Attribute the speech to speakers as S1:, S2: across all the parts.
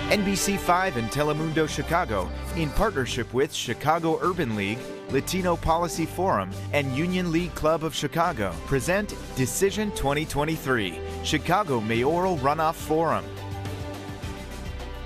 S1: NBC5 and Telemundo Chicago, in partnership with Chicago Urban League, Latino Policy Forum, and Union League Club of Chicago, present Decision 2023, Chicago Mayoral Runoff Forum.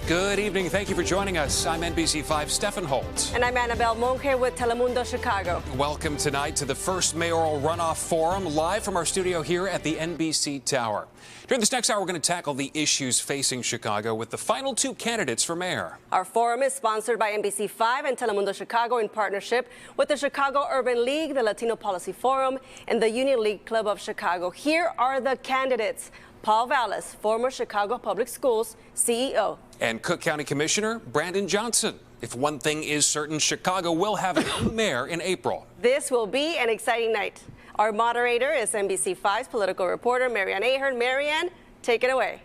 S2: Good evening. Thank you for joining us. I'm NBC5 Stephen Holt.
S3: And I'm Annabelle Monge with Telemundo Chicago.
S2: Welcome tonight to the first Mayoral Runoff Forum, live from our studio here at the NBC Tower. During this next hour, we're going to tackle the issues facing Chicago with the final two candidates for mayor. Our forum is sponsored by NBC5 and Telemundo Chicago in partnership with the Chicago Urban League, the Latino Policy Forum, and the Union League Club of Chicago. Here are the candidates. Paul Vallas, former Chicago Public Schools CEO. And Cook County Commissioner Brandon Johnson. If one thing is certain, Chicago will have a new mayor in April. This will be an exciting night. Our moderator is NBC5's political reporter, Marianne Ahern. Marianne, take it away.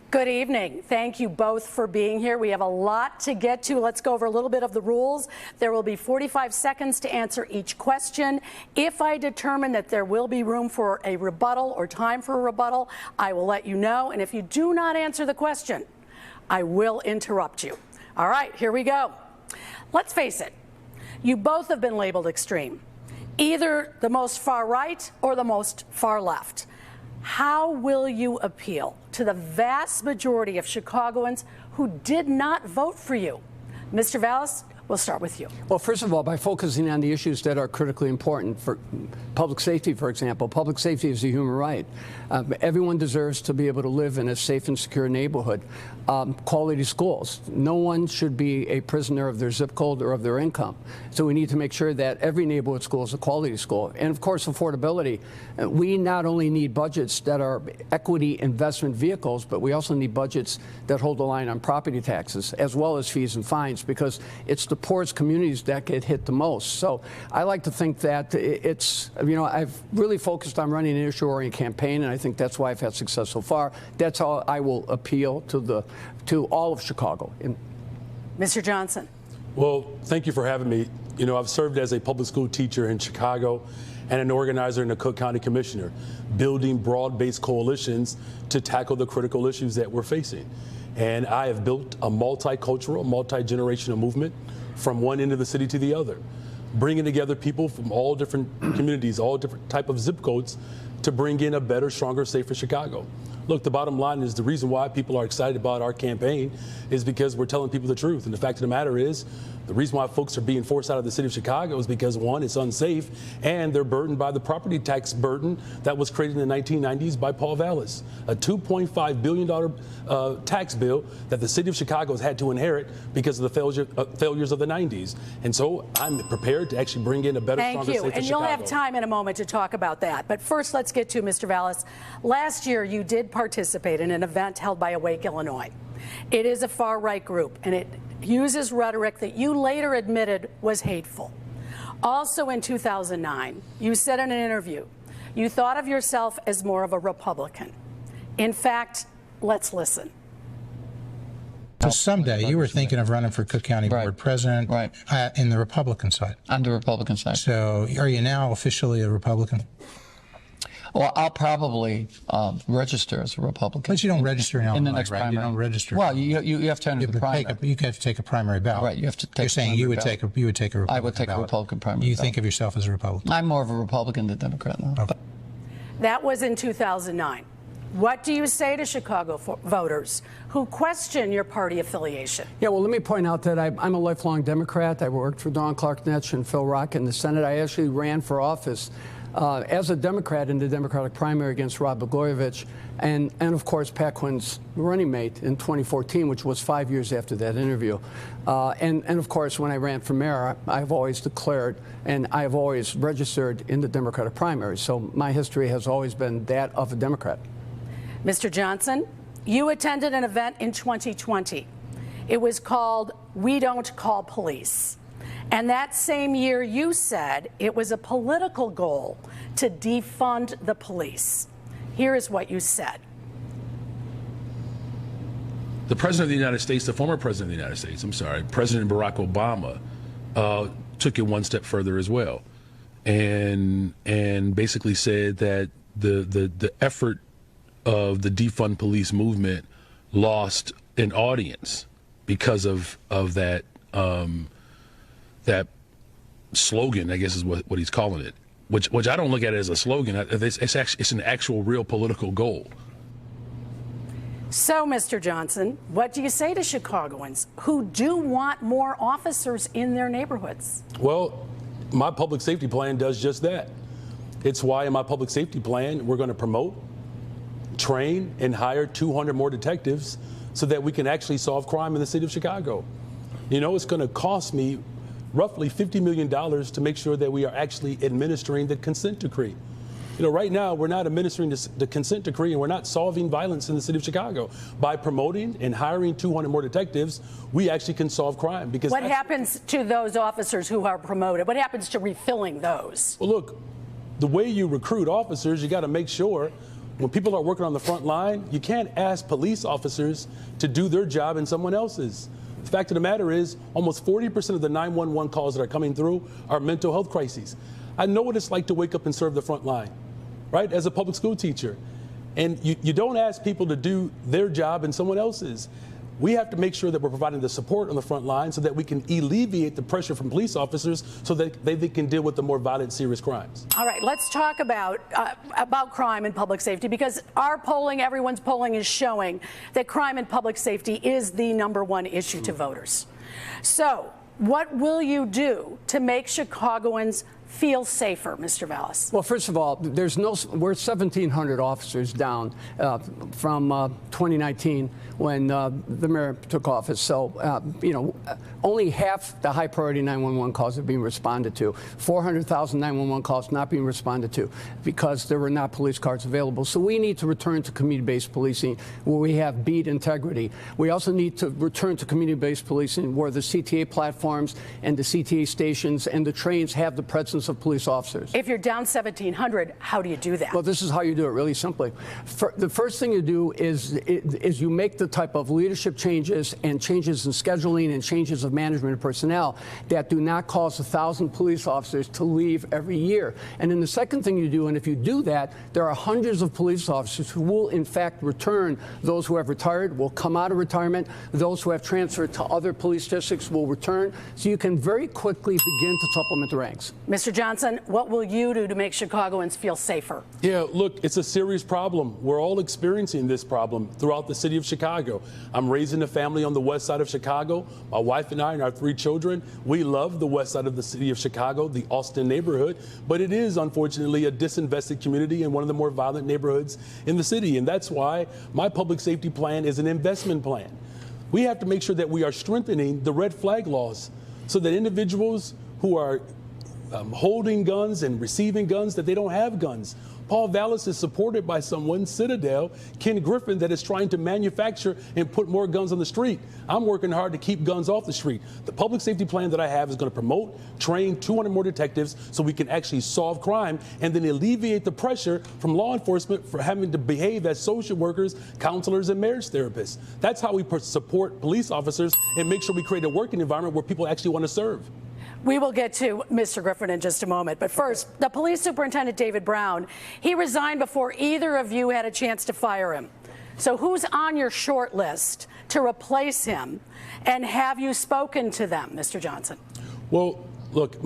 S4: Good evening. Thank you both for being here. We have a lot to get to. Let's go over a little bit of the rules. There will be 45 seconds to answer each question. If I determine that there will be room for a rebuttal or time for a rebuttal, I will let you know. And if you do not answer the question, I will interrupt you. All right, here we go. Let's face it. You both have been labeled extreme, either the most far right or the most far left. How will you appeal to the vast majority of Chicagoans who did not vote for you? Mr. Vallas, we'll start with you.
S5: Well, first of all, by focusing on the issues that are critically important for public safety, for example. Public safety is a human right. Everyone deserves to be able to live in a safe and secure neighborhood. Quality schools. No one should be a prisoner of their zip code or of their income. So we need to make sure that every neighborhood school is a quality school. And of course, affordability. We not only need budgets that are equity investment vehicles, but we also need budgets that hold the line on property taxes, as well as fees and fines, because it's the poorest communities that get hit the most. So I like to think that it's, I've really focused on running an issue-oriented campaign, and I think that's why I've had success so far. That's how I will appeal to all of Chicago.
S4: Mr. Johnson.
S6: Well, thank you for having me. I've served as a public school teacher in Chicago and an organizer and a Cook County Commissioner, building broad-based coalitions to tackle the critical issues that we're facing. And I have built a multicultural, multi-generational movement from one end of the city to the other, bringing together people from all different communities, all different type of zip codes to bring in a better, stronger, safer Chicago. Look, the bottom line is the reason why people are excited about our campaign is because we're telling people the truth. And the fact of the matter is, the reason why folks are being forced out of the city of Chicago is because, one, it's unsafe, and they're burdened by the property tax burden that was created in the 1990s by Paul Vallas, a $2.5 billion tax bill that the city of Chicago has had to inherit because of the failures of the 90s. And so I'm prepared to actually bring in a better, stronger, safer Chicago.
S4: Thank you. And you'll have time in a moment to talk about that. But first, let's get to Mr. Vallas. Last year, you did participate in an event held by Awake Illinois. It is a far-right group, and it uses rhetoric that you later admitted was hateful. Also in 2009, you said in an interview, you thought of yourself as more of a Republican. In fact, let's listen.
S7: So someday you were thinking of running for Cook County Board President in the Republican side.
S8: On the Republican side.
S7: So are you now officially a Republican?
S8: Well, I'll probably register as a Republican.
S7: But you don't register in Illinois,
S8: the next primary.
S7: You don't register.
S8: Well, you have to enter the primary.
S7: You have to take a primary ballot.
S8: Right, you have to take
S7: You're saying you would take a Republican ballot.
S8: I would take a Republican primary
S7: You
S8: ballot.
S7: think of yourself as a Republican?
S8: I'm more of a Republican than Democrat now.
S7: Okay.
S4: That was in 2009. What do you say to Chicago voters who question your party affiliation?
S5: Yeah, well, let me point out that I'm a lifelong Democrat. I worked for Dawn Clark-Netsch and Phil Rock in the Senate. I actually ran for office as a Democrat in the Democratic primary against Rod Blagojevich and of course, Pat Quinn's running mate in 2014, which was 5 years after that interview. And of course, when I ran for mayor, I've always declared and I've always registered in the Democratic primary. So my history has always been that of a Democrat.
S4: Mr. Johnson, you attended an event in 2020. It was called We Don't Call Police. And that same year, you said it was a political goal to defund the police. Here is what you said.
S9: The President of the United States, the former President of the United States, President Barack Obama, took it one step further as well, and basically said that the effort of the defund police movement lost an audience because of that that slogan, I guess is what he's calling it, which I don't look at it as a slogan. It's an actual real political goal.
S4: So, Mr. Johnson, what do you say to Chicagoans who do want more officers in their neighborhoods?
S6: Well, my public safety plan does just that. It's why in my public safety plan, we're going to promote, train, and hire 200 more detectives so that we can actually solve crime in the city of Chicago. You know, it's going to cost me roughly $50 million to make sure that we are actually administering the consent decree. You know, right now, we're not administering the consent decree and we're not solving violence in the city of Chicago. By promoting and hiring 200 more detectives, we actually can solve crime. Because
S4: what happens to those officers who are promoted? What happens to refilling those?
S6: Well, look, the way you recruit officers, you got to make sure when people are working on the front line, you can't ask police officers to do their job and someone else's. The fact of the matter is, almost 40% of the 911 calls that are coming through are mental health crises. I know what it's like to wake up and serve the front line, right, as a public school teacher. And you don't ask people to do their job and someone else's. We have to make sure that we're providing the support on the front line so that we can alleviate the pressure from police officers so that they can deal with the more violent, serious crimes.
S4: All right, let's talk about crime and public safety, because our polling, everyone's polling, is showing that crime and public safety is the number1 issue to voters. So what will you do to make Chicagoans feel safer, Mr. Vallas?
S5: Well, first of all, we're 1,700 officers down from 2019 when the mayor took office. So, you know, only half the high priority 911 calls are being responded to. 400,000 911 calls not being responded to because there were not police cars available. So we need to return to community-based policing where we have beat integrity. We also need to return to community-based policing where the CTA platforms and the CTA stations and the trains have the presence of police officers.
S4: If you're down 1,700, how do you do that?
S5: Well, this is how you do it really simply. The first thing you do is you make the type of leadership changes and changes in scheduling and changes of management of personnel that do not cause 1,000 police officers to leave every year. And then the second thing you do, and if you do that, there are hundreds of police officers who will in fact return. Those who have retired will come out of retirement. Those who have transferred to other police districts will return. So you can very quickly begin to supplement the ranks.
S4: Mr. Johnson, what will you do to make Chicagoans feel safer?
S6: Yeah, look, it's a serious problem. We're all experiencing this problem throughout the city of Chicago. I'm raising a family on the west side of Chicago. My wife and I and our 3 children, we love the west side of the city of Chicago, the Austin neighborhood, but it is unfortunately a disinvested community and one of the more violent neighborhoods in the city. And that's why my public safety plan is an investment plan. We have to make sure that we are strengthening the red flag laws so that individuals who are holding guns and receiving guns, that they don't have guns. Paul Vallas is supported by someone, Citadel, Ken Griffin, that is trying to manufacture and put more guns on the street. I'm working hard to keep guns off the street. The public safety plan that I have is going to promote, train 200 more detectives so we can actually solve crime and then alleviate the pressure from law enforcement for having to behave as social workers, counselors, and marriage therapists. That's how we support police officers and make sure we create a working environment where people actually want to serve.
S4: We will get to Mr. Griffin in just a moment. But first, the police superintendent, David Brown, he resigned before either of you had a chance to fire him. So who's on your short list to replace him? And have you spoken to them, Mr. Johnson?
S6: Well, look,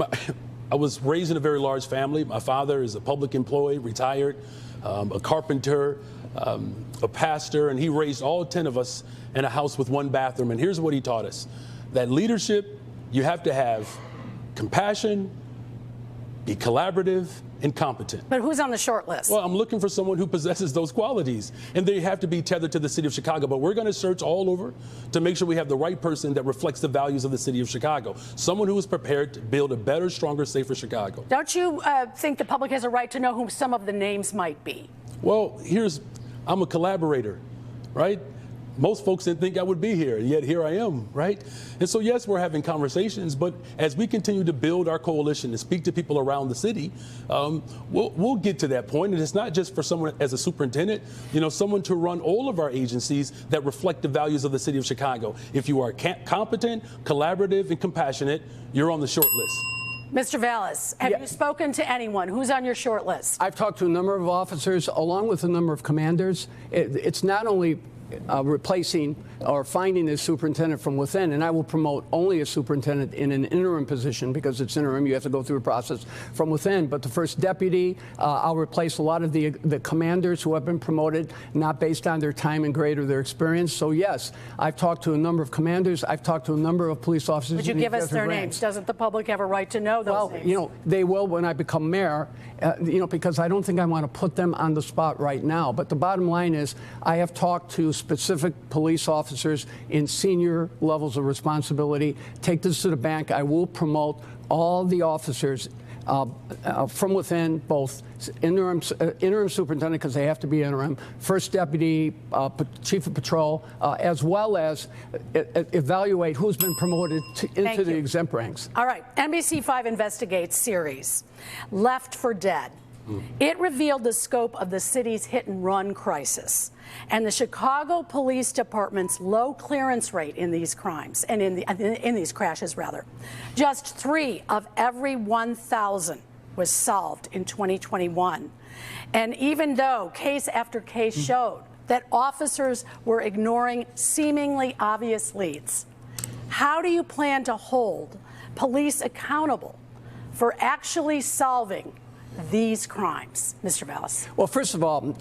S6: I was raised in a very large family. My father is a public employee, retired, a carpenter, a pastor, and he raised all 10 of us in a house with 1 bathroom. And here's what he taught us: that leadership, you have to have compassion, be collaborative, and competent.
S4: But who's on the short list?
S6: Well, I'm looking for someone who possesses those qualities, and they have to be tethered to the city of Chicago. But we're going to search all over to make sure we have the right person that reflects the values of the city of Chicago. Someone who is prepared to build a better, stronger, safer Chicago.
S4: Don't you think the public has a right to know who some of the names might be?
S6: Well, I'm a collaborator, right? Most folks didn't think I would be here, and yet here I am, right? And so, yes, we're having conversations, but as we continue to build our coalition and speak to people around the city, we'll get to that point. And it's not just for someone as a superintendent, someone to run all of our agencies that reflect the values of the city of Chicago. If you are competent, collaborative, and compassionate, you're on the short list.
S4: Mr. Vallas, have you spoken to anyone? Who's on your short list?
S5: I've talked to a number of officers, along with a number of commanders. It's not only replacing or finding a superintendent from within, and I will promote only a superintendent in an interim position because it's interim. You have to go through a process from within. But the first deputy, I'll replace a lot of the commanders who have been promoted, not based on their time and grade or their experience. So yes, I've talked to a number of commanders. I've talked to a number of police officers.
S4: Would you give us their names? Doesn't the public have a right to know those names?
S5: You know, they will when I become mayor, you know, because I don't think I want to put them on the spot right now. But the bottom line is I have talked to specific police officers in senior levels of responsibility. Take this to the bank. I will promote all the officers from within, both interim superintendent, because they have to be interim, first deputy, chief of patrol, as well as evaluate who's been promoted into the exempt ranks.
S4: All right, NBC5 Investigates series, Left for Dead. It revealed the scope of the city's hit-and-run crisis and the Chicago Police Department's low clearance rate in these crimes, and in these crashes, rather. Just 3 of every 1,000 was solved in 2021. And even though case after case showed that officers were ignoring seemingly obvious leads, how do you plan to hold police accountable for actually solving these crimes, Mr. Vallas?
S5: Well, first of all,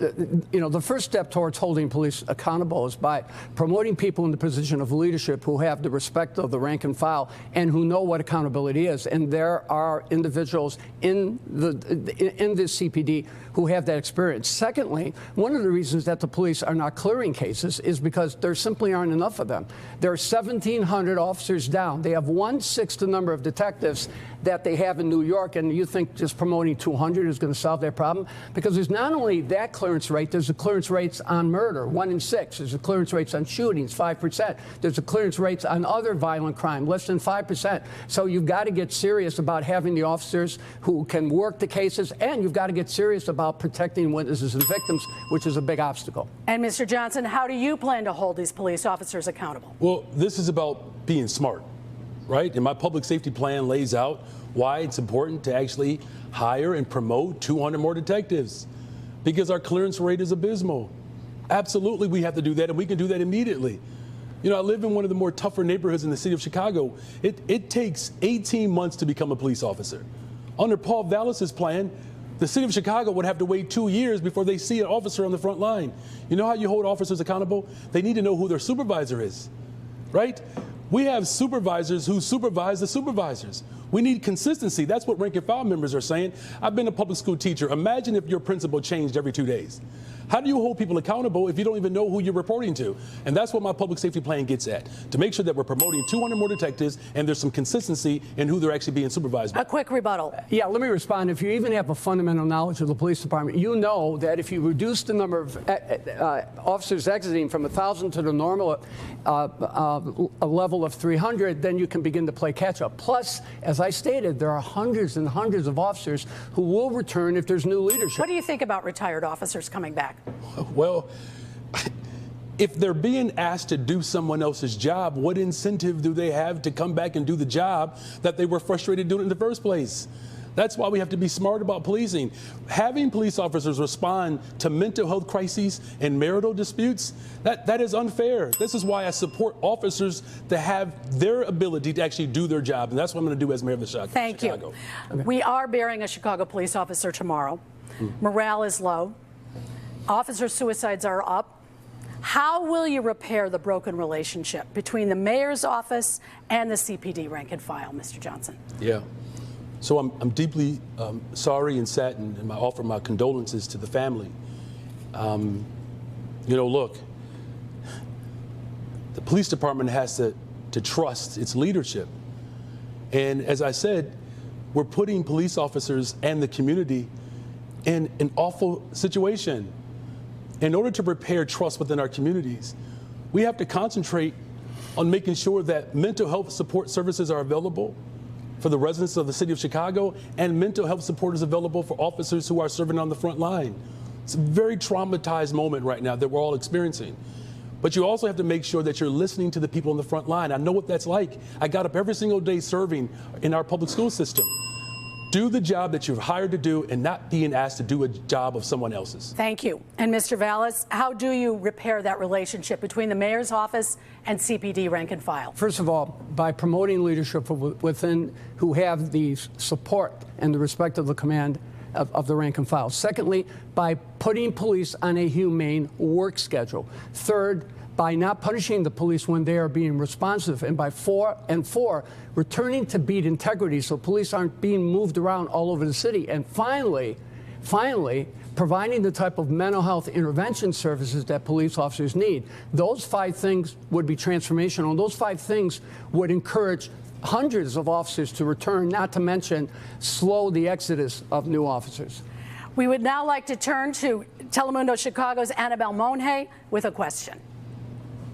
S5: you know, the first step towards holding police accountable is by promoting people in the position of leadership who have the respect of the rank and file and who know what accountability is. And there are individuals in this CPD who have that experience. Secondly, one of the reasons that the police are not clearing cases is because there simply aren't enough of them. There are 1,700 officers down. They have 1/6 the number of detectives that they have in New York, and you think just promoting 200 is going to solve that problem? Because there's not only that clearance rate, there's the clearance rates on murder, 1 in 6. There's the clearance rates on shootings, 5%. There's the clearance rates on other violent crime, less than 5%. So you've got to get serious about having the officers who can work the cases, and you've got to get serious about protecting witnesses and victims, which is a big obstacle.
S4: And Mr. Johnson, how do you plan to hold these police officers accountable?
S6: Well, this is about being smart, right? And my public safety plan lays out why it's important to actually hire and promote 200 more detectives, because our clearance rate is abysmal. Absolutely, we have to do that, and we can do that immediately. You know, I live in one of the more tougher neighborhoods in the city of Chicago. It takes 18 months to become a police officer. Under Paul Vallas's plan, the city of Chicago would have to wait 2 years before they see an officer on the front line. You know how you hold officers accountable? They need to know who their supervisor is, right? We have supervisors who supervise the supervisors. We need consistency. That's what rank and file members are saying. I've been a public school teacher. Imagine if your principal changed every 2 days. How do you hold people accountable if you don't even know who you're reporting to? And that's what my public safety plan gets at, to make sure that we're promoting 200 more detectives and there's some consistency in who they're actually being supervised by.
S4: A quick rebuttal.
S5: Yeah, let me respond. If you even have a fundamental knowledge of the police department, you know that if you reduce the number of officers exiting from 1,000 to the normal a level of 300, then you can begin to play catch up. Plus, as I stated, there are hundreds and hundreds of officers who will return if there's new leadership.
S4: What do you think about retired officers coming back?
S6: Well, if they're being asked to do someone else's job, what incentive do they have to come back and do the job that they were frustrated doing in the first place? That's why we have to be smart about policing. Having police officers respond to mental health crises and marital disputes, that is unfair. This is why I support officers to have their ability to actually do their job, and that's what I'm going to do as mayor of the Chicago.
S4: Thank you. Okay. We are burying a Chicago police officer tomorrow. Morale is low. Officer suicides are up. How will you repair the broken relationship between the mayor's office and the CPD rank and file, Mr. Johnson?
S6: Yeah. So I'm deeply sorry and saddened, and I offer my condolences to the family. You know, look, the police department has to trust its leadership. And as I said, we're putting police officers and the community in an awful situation. In order to repair trust within our communities, we have to concentrate on making sure that mental health support services are available for the residents of the city of Chicago, and mental health support is available for officers who are serving on the front line. It's a very traumatized moment right now that we're all experiencing. But you also have to make sure that you're listening to the people on the front line. I know what that's like. I got up every single day serving in our public school system. Do the job that you're hired to do and not being asked to do a job of someone else's.
S4: Thank you. And Mr. Vallas, how do you repair that relationship between the mayor's office and CPD rank and file?
S5: First of all, by promoting leadership within who have the support and the respect of the command of the rank and file. Secondly, by putting police on a humane work schedule. Third, by not punishing the police when they are being responsive, and by four, returning to beat integrity so police aren't being moved around all over the city. And finally, providing the type of mental health intervention services that police officers need. Those 5 things would be transformational, and those 5 things would encourage hundreds of officers to return, not to mention slow the exodus of new officers.
S4: We would now like to turn to Telemundo Chicago's Annabelle Monge with a question.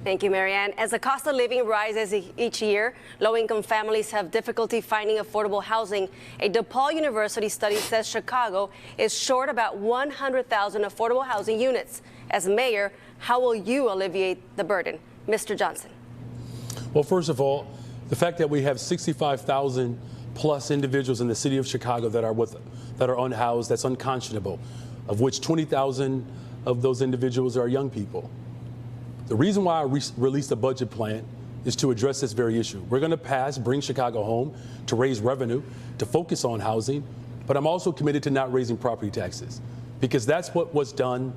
S3: Thank you, Marianne. As the cost of living rises each year, low-income families have difficulty finding affordable housing. A DePaul University study says Chicago is short about 100,000 affordable housing units. As mayor, how will you alleviate the burden? Mr. Johnson.
S6: Well, first of all, the fact that we have 65,000 plus individuals in the city of Chicago that are unhoused, that's unconscionable, of which 20,000 of those individuals are young people. The reason why I released a budget plan is to address this very issue. We're going to pass Bring Chicago Home to raise revenue, to focus on housing, but I'm also committed to not raising property taxes, because that's what was done.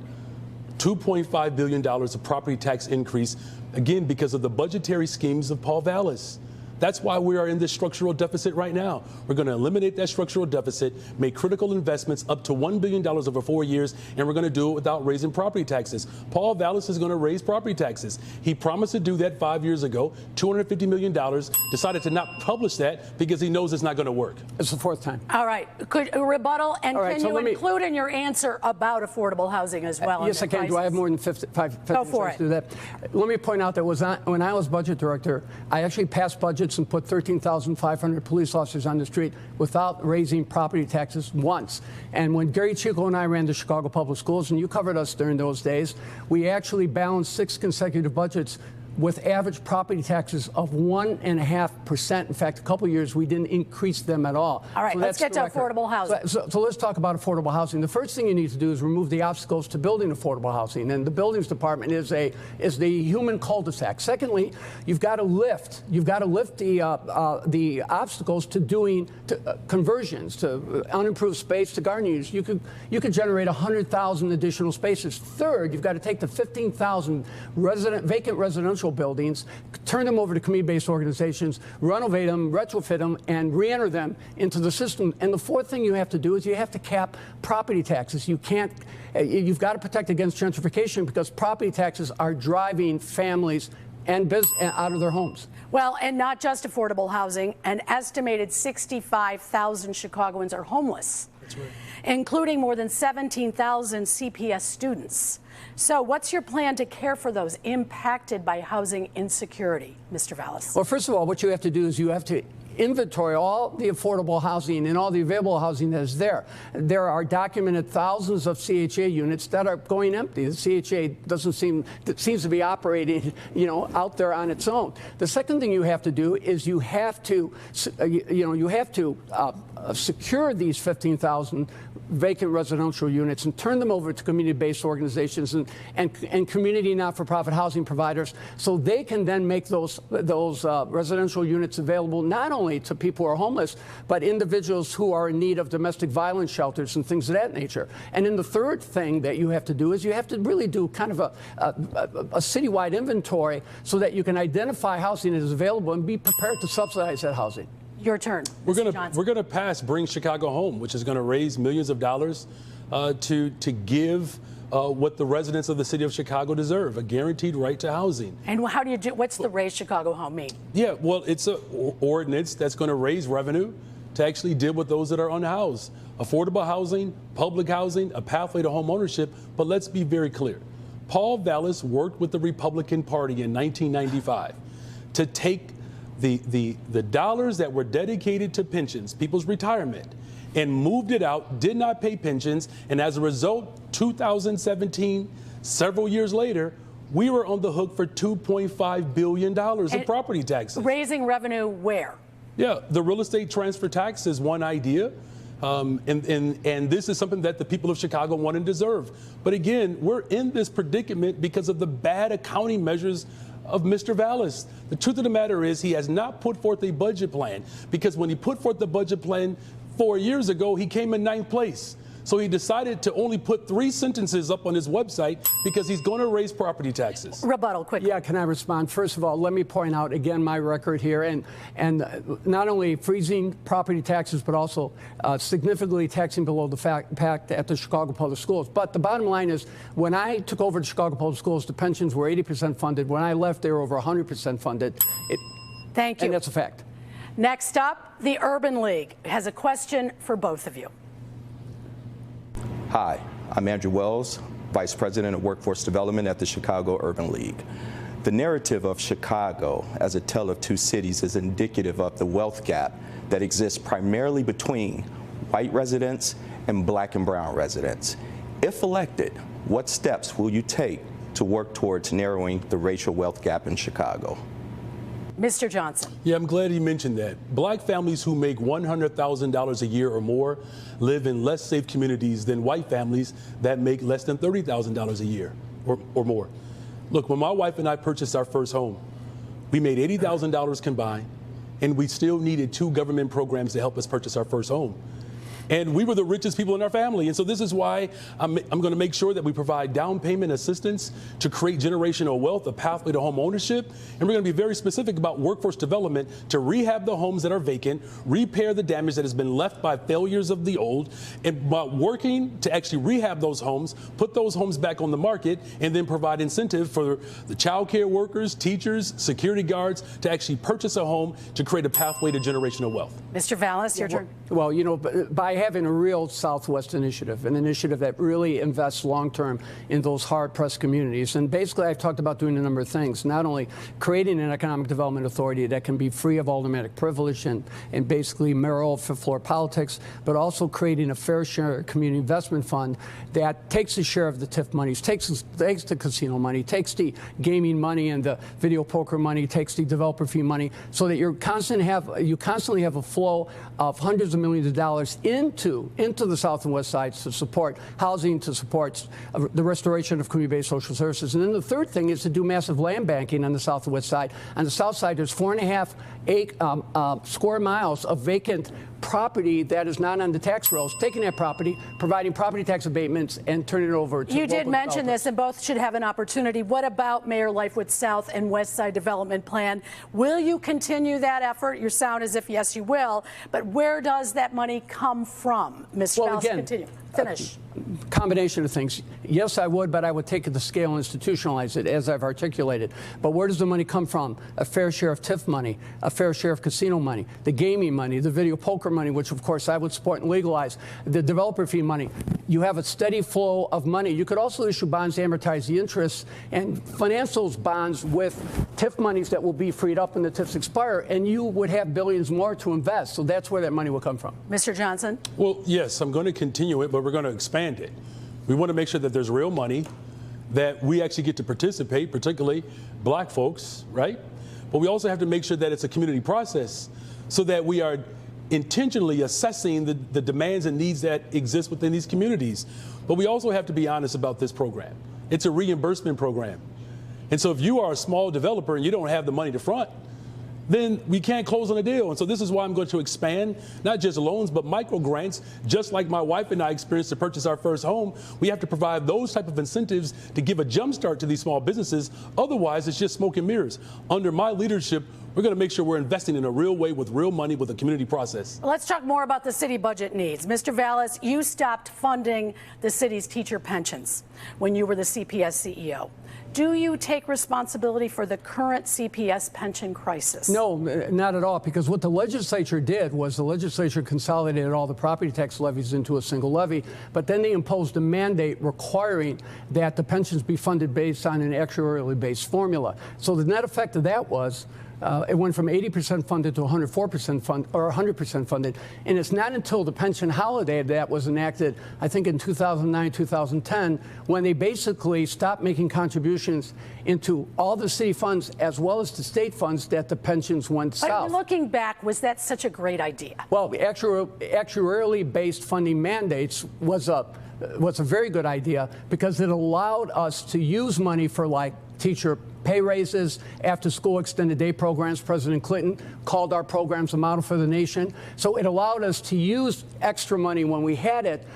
S6: $2.5 billion of property tax increase, again, because of the budgetary schemes of Paul Vallas. That's why we are in this structural deficit right now. We're going to eliminate that structural deficit, make critical investments up to $1 billion over 4 years, and we're going to do it without raising property taxes. Paul Vallas is going to raise property taxes. He promised to do that 5 years ago, $250 million, decided to not publish that because he knows it's not going to work.
S5: It's the 4th time.
S4: All right. Could rebuttal, and
S5: right,
S4: can
S5: so
S4: you include in your answer about affordable housing as well?
S5: Yes, I can. Do I have more than 50
S4: Go for it.
S5: to do that? Let me point out that when I was budget director, I actually passed budgets and put 13,500 police officers on the street without raising property taxes once. And when Gary Chico and I ran the Chicago Public Schools, and you covered us during those days, we actually balanced 6 consecutive budgets with average property taxes of 1.5%. In fact, a couple of years we didn't increase them at all.
S4: All right, let's get to affordable housing.
S5: So let's talk about affordable housing. The first thing you need to do is remove the obstacles to building affordable housing, and the buildings department is the human cul-de-sac. Secondly, you've got to lift the obstacles to doing conversions to unimproved space to garden use. You could generate 100,000 additional spaces. Third, you've got to take the 15,000 vacant residential buildings, turn them over to community-based organizations, renovate them, retrofit them, and re-enter them into the system. And the 4th thing you have to do is you have to cap property taxes. You've got to protect against gentrification, because property taxes are driving families and business out of their homes.
S4: Well, and not just affordable housing. An estimated 65,000 Chicagoans are homeless. That's right. Including more than 17,000 CPS students. So what's your plan to care for those impacted by housing insecurity, Mr. Vallas?
S5: Well, first of all, what you have to do is you have to inventory all the affordable housing and all the available housing that is there. There are documented thousands of CHA units that are going empty. The CHA seems to be operating, out there on its own. The second thing you have to do is you have to secure these 15,000 vacant residential units and turn them over to community-based organizations and community not-for-profit housing providers, so they can then make those residential units available not only to people who are homeless, but individuals who are in need of domestic violence shelters and things of that nature. And then the third thing that you have to do is you have to really do kind of a citywide inventory so that you can identify housing that is available and be prepared to subsidize that housing.
S4: Your turn.
S6: We're going to pass Bring Chicago Home, which is going to raise millions of dollars to give what the residents of the city of Chicago deserve, a guaranteed right to housing.
S4: And how do you do? What's the Raise Chicago Home mean?
S6: Yeah, well, it's an ordinance that's going to raise revenue to actually deal with those that are unhoused. Affordable housing, public housing, a pathway to home ownership. But let's be very clear. Paul Vallas worked with the Republican Party in 1995 to take the dollars that were dedicated to pensions, people's retirement, and moved it out, did not pay pensions, and as a result, 2017, several years later, we were on the hook for $2.5 billion of property taxes.
S4: Raising revenue where?
S6: Yeah, the real estate transfer tax is one idea. And this is something that the people of Chicago want and deserve. But again, we're in this predicament because of the bad accounting measures of Mr. Vallas. The truth of the matter is he has not put forth a budget plan, because when he put forth the budget plan 4 years ago, he came in 9th place. So he decided to only put 3 sentences up on his website because he's going to raise property taxes.
S4: Rebuttal, quickly.
S5: Yeah, can I respond? First of all, let me point out again my record here, and not only freezing property taxes, but also significantly taxing below the pact at the Chicago Public Schools. But the bottom line is, when I took over the Chicago Public Schools, the pensions were 80% funded. When I left, they were over 100% funded.
S4: Thank you.
S5: And that's a fact.
S4: Next up, the Urban League has a question for both of you.
S10: Hi, I'm Andrew Wells, Vice President of Workforce Development at the Chicago Urban League. The narrative of Chicago as a tale of two cities is indicative of the wealth gap that exists primarily between white residents and black and brown residents. If elected, what steps will you take to work towards narrowing the racial wealth gap in Chicago?
S4: Mr. Johnson.
S6: Yeah, I'm glad he mentioned that. Black families who make $100,000 a year or more live in less safe communities than white families that make less than $30,000 a year or more. Look, when my wife and I purchased our first home, we made $80,000 combined, and we still needed 2 government programs to help us purchase our first home. And we were the richest people in our family. And so this is why I'm going to make sure that we provide down payment assistance to create generational wealth, a pathway to home ownership. And we're going to be very specific about workforce development to rehab the homes that are vacant, repair the damage that has been left by failures of the old, and working to actually rehab those homes, put those homes back on the market, and then provide incentive for the child care workers, teachers, security guards to actually purchase a home to create a pathway to generational wealth.
S4: Mr. Vallas, your turn.
S5: Well, you know, by having a real Southwest initiative, an initiative that really invests long-term in those hard-pressed communities. And basically, I've talked about doing a number of things, not only creating an economic development authority that can be free of aldermanic privilege and basically mayoral fifth-floor politics, but also creating a fair share community investment fund that takes a share of the TIF monies, takes the casino money, takes the gaming money and the video poker money, takes the developer fee money, so that you constantly have a flow of hundreds of millions of dollars into the South and West sides to support housing, to support the restoration of community-based social services. And then the third thing is to do massive land banking on the South and West side. On the South side, there's 4.5 square miles of vacant property that is not on the tax rolls, taking that property, providing property tax abatements, and turning it over to
S4: You did mention this, and both should have an opportunity. What about Mayor Lightfoot's South and West Side Development Plan? Will you continue that effort? You sound as if yes, you will. But where does that money come from? Mr. Vallas, continue. Finish.
S5: Combination of things. Yes, I would, but I would take it to scale and institutionalize it, as I've articulated. But where does the money come from? A fair share of TIF money, a fair share of casino money, the gaming money, the video poker money, which of course I would support and legalize, the developer fee money. You have a steady flow of money. You could also issue bonds to amortize the interest and finance those bonds with TIF monies that will be freed up when the TIFs expire, and you would have billions more to invest. So that's where that money will come from.
S4: Mr. Johnson?
S6: Well, yes, I'm going to continue it, but we're going to expand it. We want to make sure that there's real money, that we actually get to participate, particularly black folks, right? But we also have to make sure that it's a community process so that we are intentionally assessing the demands and needs that exist within these communities. But we also have to be honest about this program. It's a reimbursement program. And so if you are a small developer and you don't have the money to front, then we can't close on a deal. And so this is why I'm going to expand not just loans, but micro grants, just like my wife and I experienced to purchase our first home. We have to provide those type of incentives to give a jump start to these small businesses. Otherwise, it's just smoke and mirrors. Under my leadership, we're going to make sure we're investing in a real way with real money with a community process.
S4: Let's talk more about the city budget needs. Mr. Vallas, you stopped funding the city's teacher pensions when you were the CPS CEO. Do you take responsibility for the current CPS pension crisis?
S5: No, not at all, because what the legislature did was the legislature consolidated all the property tax levies into a single levy, but then they imposed a mandate requiring that the pensions be funded based on an actuarially based formula. So the net effect of that was It went from 80% funded to 104% funded, or 100% funded. And it's not until the pension holiday that was enacted, I think in 2009, 2010, when they basically stopped making contributions into all the city funds as well as the state funds, that the pensions went south.
S4: But looking back, was that such a great idea?
S5: Well, actuarially based funding mandates was a very good idea because it allowed us to use money for like teacher pay raises, after-school extended day programs. President Clinton called our programs a model for the nation. So it allowed us to use extra money when we had it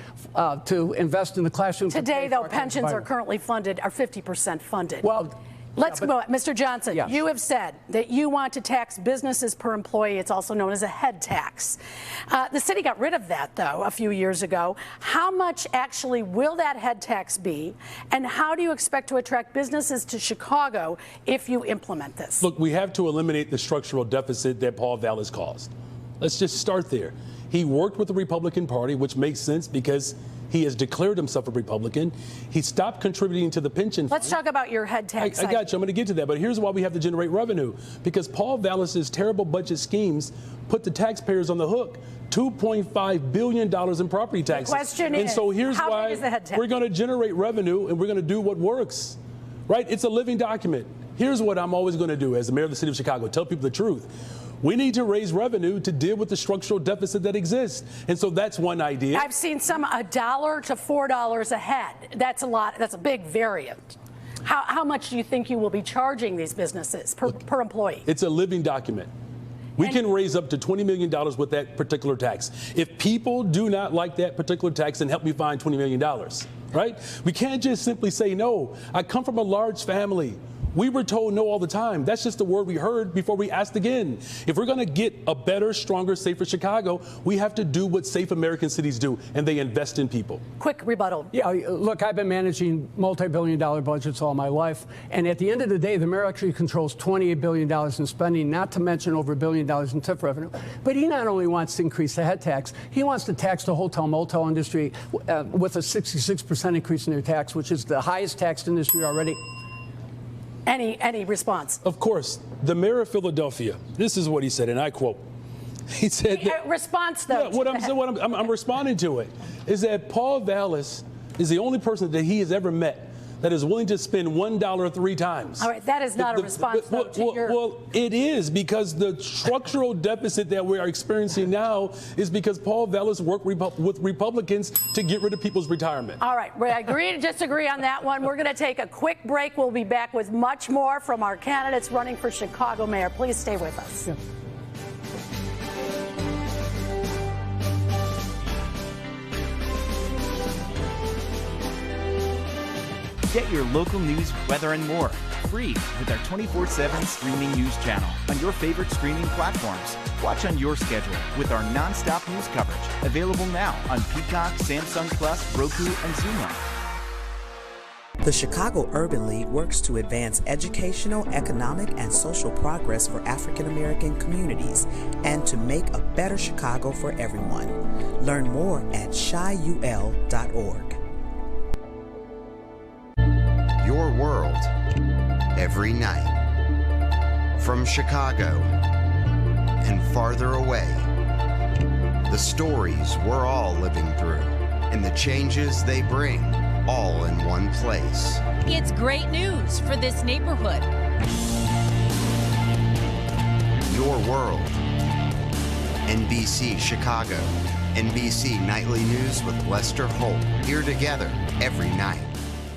S5: to invest in the classroom.
S4: Today, though, pensions are currently funded, are 50% funded.
S5: Well,
S4: let's go. Mr. Johnson,
S5: yes.
S4: You have said that you want to tax businesses per employee. It's also known as a head tax. The city got rid of that, though, a few years ago. How much actually will that head tax be? And how do you expect to attract businesses to Chicago if you implement this?
S6: Look, we have to eliminate the structural deficit that Paul Vallas caused. Let's just start there. He worked with the Republican Party, which makes sense because he has declared himself a Republican. He stopped contributing to the pension fund.
S4: Let's talk about your head tax.
S6: I got you. I'm going to get to that. But here's why we have to generate revenue. Because Paul Vallas's terrible budget schemes put the taxpayers on the hook. $2.5 billion in property taxes.
S4: The question
S6: and
S4: is,
S6: so here's
S4: how
S6: why
S4: big is the head tax?
S6: We're going to generate revenue and we're going to do what works. Right? It's a living document. Here's what I'm always going to do as the mayor of the city of Chicago, tell people the truth. We need to raise revenue to deal with the structural deficit that exists. And so that's one idea.
S4: I've seen some $1 to $4 a head. That's a lot. That's a big variant. How much do you think you will be charging these businesses per employee?
S6: It's a living document. We can raise up to $20 million with that particular tax. If people do not like that particular tax, then help me find $20 million, right? We can't just simply say no. I come from a large family. We were told no all the time. That's just the word we heard before we asked again. If we're going to get a better, stronger, safer Chicago, we have to do what safe American cities do, and they invest in people.
S4: Quick rebuttal.
S5: Yeah, look, I've been managing multi-billion-dollar budgets all my life, and at the end of the day, the mayor actually controls $28 billion in spending, not to mention over $1 billion in TIF revenue. But he not only wants to increase the head tax, he wants to tax the hotel-motel industry with a 66% increase in their tax, which is the highest taxed industry already.
S4: Any response?
S6: Of course. The mayor of Philadelphia, this is what he said, and I quote. He said that,
S4: response, though.
S6: Yeah, I'm responding to it, is that Paul Vallas is the only person that he has ever met that is willing to spend $1 3 times.
S4: All right, that is not a response, though, to your...
S6: Well, it is, because the structural deficit that we are experiencing now is because Paul Vallas worked with Republicans to get rid of people's retirement.
S4: All right, we agree to disagree on that one. We're going to take a quick break. We'll be back with much more from our candidates running for Chicago mayor. Please stay with us.
S5: Yeah.
S1: Get your local news, weather, and more free with our 24/7 streaming news channel on your favorite streaming platforms. Watch on your schedule with our nonstop news coverage. Available now on Peacock, Samsung Plus, Roku, and Xumo.
S11: The Chicago Urban League works to advance educational, economic, and social progress for African American communities and to make a better Chicago for everyone. Learn more at chiul.org.
S12: Your world, every night. From Chicago and farther away. The stories we're all living through and the changes they bring, all in one place.
S13: It's great news for this neighborhood.
S12: Your world. NBC Chicago. NBC Nightly News with Lester Holt. Here together every night.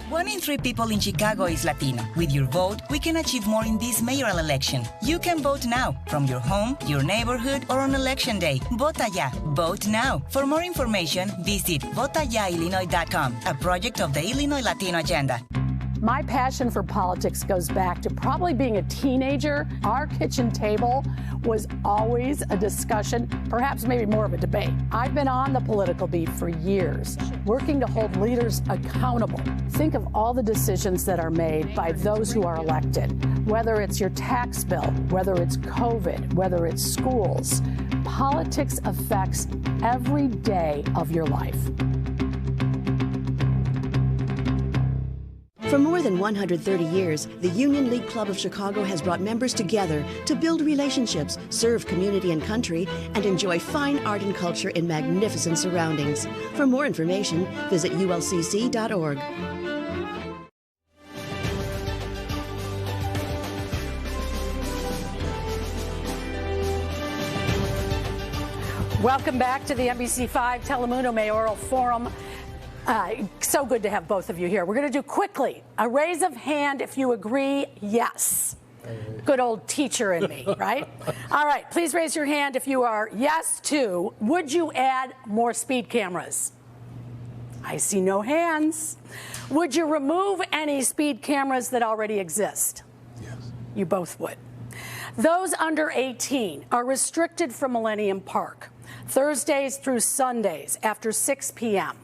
S14: 1 in 3 people in Chicago is Latino. With your vote, we can achieve more in this mayoral election. You can vote now, from your home, your neighborhood, or on election day. Vota Ya. Vote now. For more information, visit votayaillinois.com, a project of the Illinois Latino Agenda.
S4: My passion for politics goes back to probably being a teenager. Our kitchen table was always a discussion, perhaps maybe more of a debate. I've been on the political beat for years, working to hold leaders accountable. Think of all the decisions that are made by those who are elected, whether it's your tax bill, whether it's COVID, whether it's schools. Politics affects every day of your life.
S15: For more than 130 years, the Union League Club of Chicago has brought members together to build relationships, serve community and country, and enjoy fine art and culture in magnificent surroundings. For more information, visit ulcc.org.
S4: Welcome back to the NBC5 Telemundo Mayoral Forum. So good to have both of you here. We're going to do quickly a raise of hand if you agree, yes. Good old teacher in me, right? All right, please raise your hand if you are yes to, would you add more speed cameras? I see no hands. Would you remove any speed cameras that already exist?
S6: Yes.
S4: You both would. Those under 18 are restricted from Millennium Park Thursdays through Sundays after 6 p.m.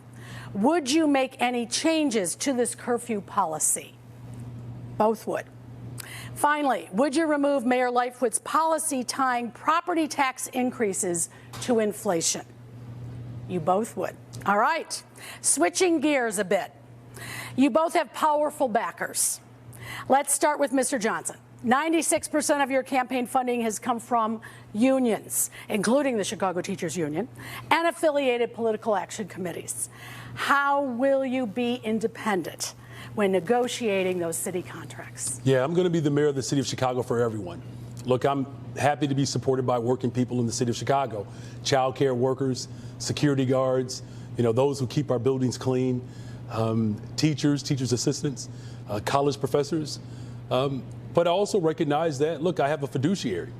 S4: Would you make any changes to this curfew policy? Both would. Finally, would you remove Mayor Lightfoot's policy tying property tax increases to inflation? You both would. All right, switching gears a bit. You both have powerful backers. Let's start with Mr. Johnson. 96% of your campaign funding has come from unions, including the Chicago Teachers Union, and affiliated political action committees. How will you be independent when negotiating those city contracts?
S6: Yeah, I'm going to be the mayor of the city of Chicago for everyone. Look, I'm happy to be supported by working people in the city of Chicago, child care workers, security guards, those who keep our buildings clean, teachers assistants, college professors. But I also recognize that, look, I have a fiduciary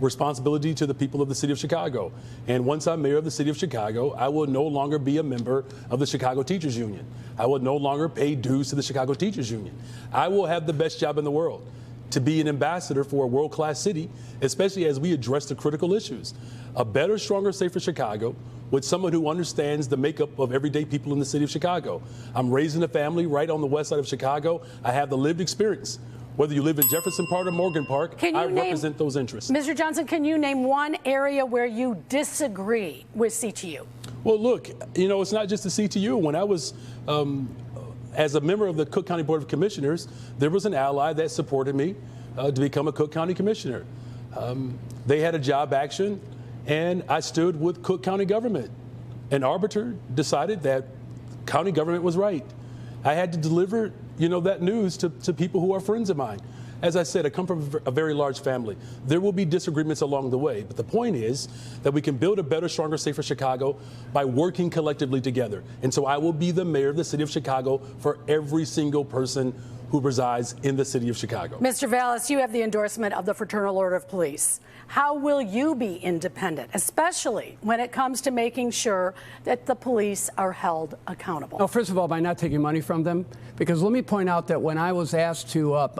S6: responsibility to the people of the city of Chicago. And once I'm mayor of the city of Chicago, I will no longer be a member of the Chicago Teachers Union. I will no longer pay dues to the Chicago Teachers Union. I will have the best job in the world to be an ambassador for a world-class city, especially as we address the critical issues. A better, stronger, safer Chicago with someone who understands the makeup of everyday people in the city of Chicago. I'm raising a family right on the west side of Chicago. I have the lived experience. Whether you live in Jefferson Park or Morgan Park, I represent those interests.
S4: Mr. Johnson, can you name one area where you disagree with CTU?
S6: Well, look, it's not just the CTU. When I was, as a member of the Cook County Board of Commissioners, there was an ally that supported me to become a Cook County Commissioner. They had a job action, and I stood with Cook County government. An arbiter decided that county government was right. I had to deliver that news to people who are friends of mine. As I said, I come from a very large family. There will be disagreements along the way, but the point is that we can build a better, stronger, safer Chicago by working collectively together. And so I will be the mayor of the city of Chicago for every single person who resides in the city of Chicago.
S4: Mr. Vallas, you have the endorsement of the Fraternal Order of Police. How will you be independent, especially when it comes to making sure that the police are held accountable?
S5: Well, first of all, by not taking money from them, because let me point out that when I was asked to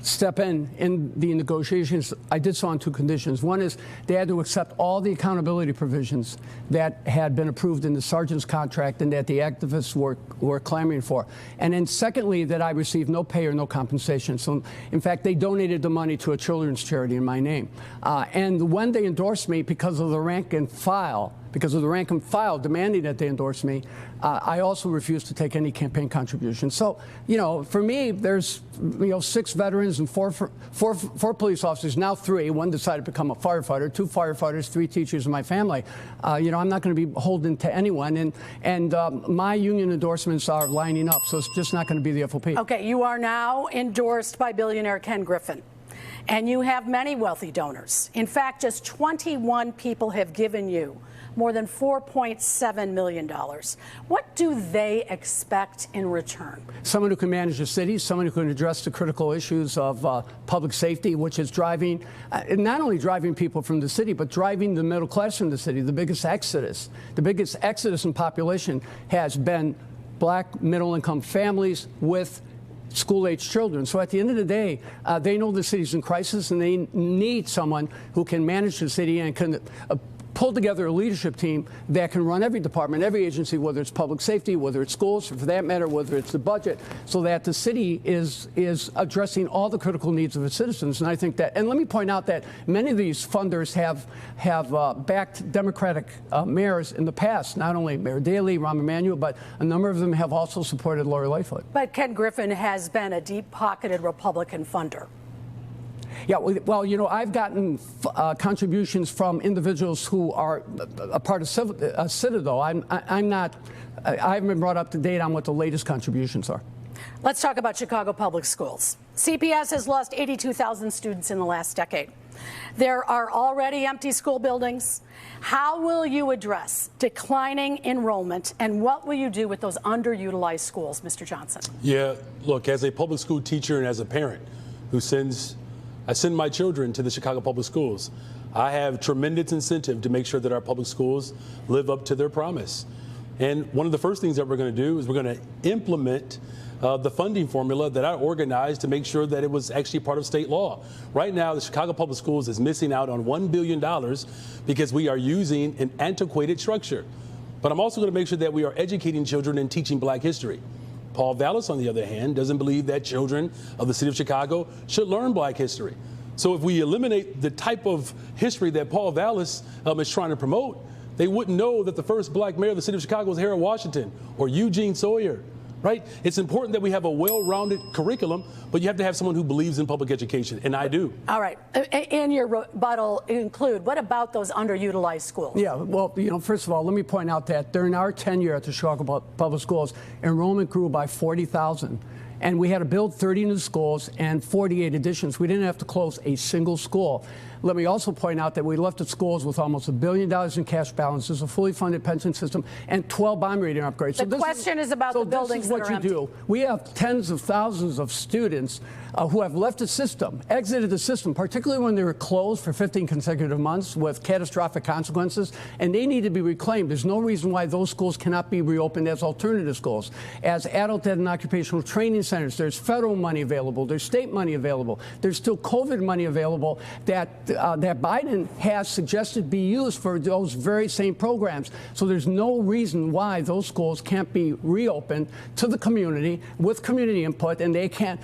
S5: step in the negotiations, I did so on two conditions. One is they had to accept all the accountability provisions that had been approved in the sergeant's contract and that the activists were clamoring for. And then secondly, that I received no pay or no compensation. So in fact, they donated the money to a children's charity in my name. And when they endorsed me because of the rank and file demanding that they endorse me, I also refused to take any campaign contributions. So, for me, there's, 6 veterans and four police officers, now 3. One decided to become a firefighter, 2 firefighters, 3 teachers in my family. I'm not going to be beholden to anyone. And my union endorsements are lining up, so it's just not going to be the FOP.
S4: Okay, you are now endorsed by billionaire Ken Griffin. And you have many wealthy donors. In fact, just 21 people have given you more than $4.7 million. What do they expect in return?
S5: Someone who can manage the city, someone who can address the critical issues of public safety, which is driving, not only driving people from the city, but driving the middle class from the city. The biggest exodus in population has been black middle-income families with school-age children. So at the end of the day, they know the city's in crisis, and they need someone who can manage the city and can pull together a leadership team that can run every department, every agency, whether it's public safety, whether it's schools, or for that matter, whether it's the budget, so that the city is addressing all the critical needs of its citizens. And I think that, and let me point out that many of these funders have backed Democratic mayors in the past, not only Mayor Daley, Rahm Emanuel, but a number of them have also supported Lori Lightfoot.
S4: But Ken Griffin has been a deep-pocketed Republican funder.
S5: Yeah, well, you know, I've gotten contributions from individuals who are a part of Citadel. I haven't been brought up to date on what the latest contributions are.
S4: Let's talk about Chicago Public Schools. CPS has lost 82,000 students in the last decade. There are already empty school buildings. How will you address declining enrollment, and what will you do with those underutilized schools, Mr. Johnson?
S6: Yeah, look, as a public school teacher and as a parent who I send my children to the Chicago Public Schools, I have tremendous incentive to make sure that our public schools live up to their promise. And one of the first things that we're going to do is we're going to implement the funding formula that I organized to make sure that it was actually part of state law. Right now, the Chicago Public Schools is missing out on $1 billion because we are using an antiquated structure. But I'm also going to make sure that we are educating children and teaching Black history. Paul Vallas, on the other hand, doesn't believe that children of the city of Chicago should learn Black history. So if we eliminate the type of history that Paul Vallas is trying to promote, they wouldn't know that the first Black mayor of the city of Chicago was Harold Washington or Eugene Sawyer. Right? It's important that we have a well-rounded curriculum, but you have to have someone who believes in public education, and I do.
S4: All right. In your rebuttal, include, what about those underutilized schools?
S5: Yeah, well, you know, first of all, let me point out that during our tenure at the Chicago Public Schools, enrollment grew by 40,000. And we had to build 30 new schools and 48 additions. We didn't have to close a single school. Let me also point out that we left the schools with almost $1 billion in cash balances, a fully funded pension system, and 12 bond rating upgrades.
S4: The question is about the buildings that are empty.
S5: So this is what you do. We have tens of thousands of students who have left the system, exited the system, particularly when they were closed for 15 consecutive months with catastrophic consequences, and they need to be reclaimed. There's no reason why those schools cannot be reopened as alternative schools, as adult ed and occupational training centers. There's federal money available. There's state money available. There's still COVID money available that Biden has suggested be used for those very same programs. So there's no reason why those schools can't be reopened to the community with community input, and they can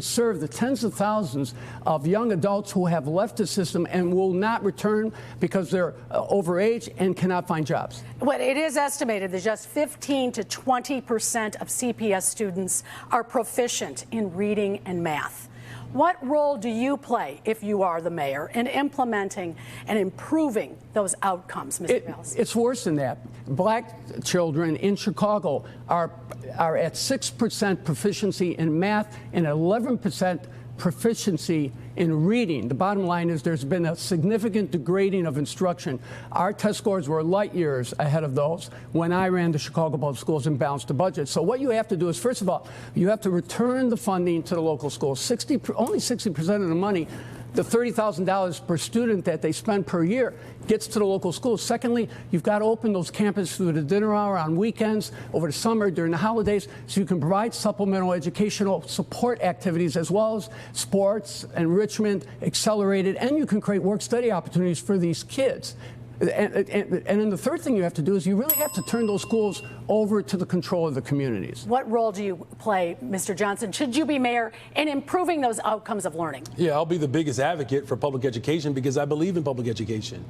S5: serve the tens of thousands of young adults who have left the system and will not return because they're overage and cannot find jobs.
S4: Well, it is estimated that just 15 to 20% of CPS students are proficient in reading and math. What role do you play, if you are the mayor, in implementing and improving those outcomes, Mr. Vallas?
S5: It's worse than that. Black children in Chicago are at 6% proficiency in math and 11% proficiency in reading. The bottom line is there's been a significant degrading of instruction. Our test scores were light years ahead of those when I ran the Chicago Public Schools and balanced the budget. So what you have to do is, first of all, you have to return the funding to the local schools. Only 60% of the money, the $30,000 per student that they spend per year, gets to the local schools. Secondly, you've got to open those campuses through the dinner hour on weekends, over the summer, during the holidays, so you can provide supplemental educational support activities as well as sports, enrichment, accelerated, and you can create work-study opportunities for these kids. And then the third thing you have to do is you really have to turn those schools over to the control of the communities.
S4: What role do you play, Mr. Johnson, should you be mayor, in improving those outcomes of learning?
S6: Yeah, I'll be the biggest advocate for public education because I believe in public education.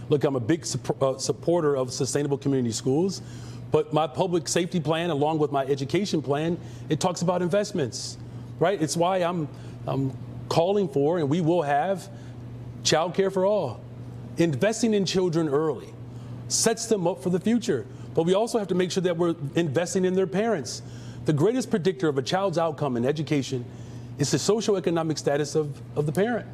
S6: Look, I'm a big supporter of sustainable community schools, but my public safety plan, along with my education plan, it talks about investments, right? It's why I'm calling for, and we will have, child care for all. Investing in children early sets them up for the future. But we also have to make sure that we're investing in their parents. The greatest predictor of a child's outcome in education is the socioeconomic status of the parent.